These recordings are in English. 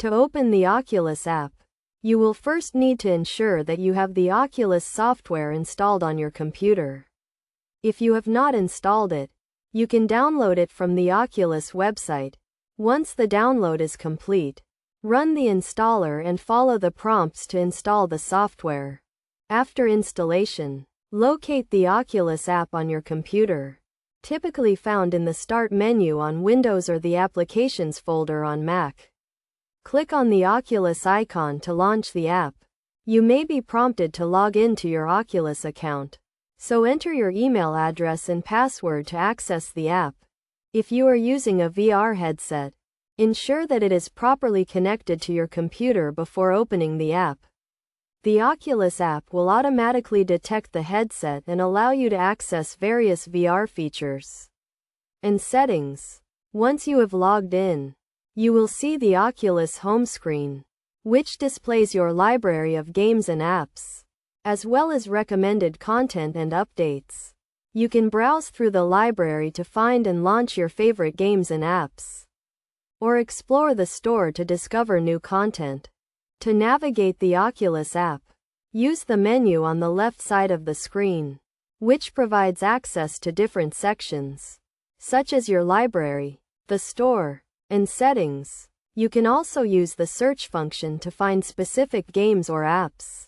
To open the Oculus app, you will first need to ensure that you have the Oculus software installed on your computer. If you have not installed it, you can download it from the Oculus website. Once the download is complete, run the installer and follow the prompts to install the software. After installation, locate the Oculus app on your computer, typically found in the Start menu on Windows or the Applications folder on Mac. Click on the Oculus icon to launch the app. You may be prompted to log in to your Oculus account, so enter your email address and password to access the app. If you are using a VR headset, ensure that it is properly connected to your computer before opening the app. The Oculus app will automatically detect the headset and allow you to access various VR features and settings. Once you have logged in, you will see the Oculus home screen, which displays your library of games and apps, as well as recommended content and updates. You can browse through the library to find and launch your favorite games and apps, or explore the store to discover new content. To navigate the Oculus app, use the menu on the left side of the screen, which provides access to different sections, such as your library, the store, and settings. You can also use the search function to find specific games or apps.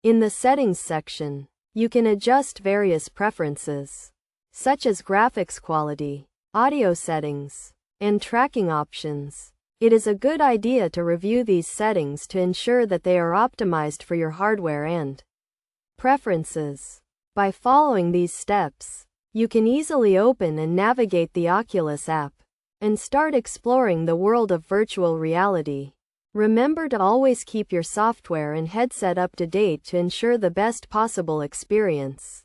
In the settings section, you can adjust various preferences, such as graphics quality, audio settings, and tracking options. It is a good idea to review these settings to ensure that they are optimized for your hardware and preferences. By following these steps, you can easily open and navigate the Oculus app and start exploring the world of virtual reality. Remember to always keep your software and headset up to date to ensure the best possible experience.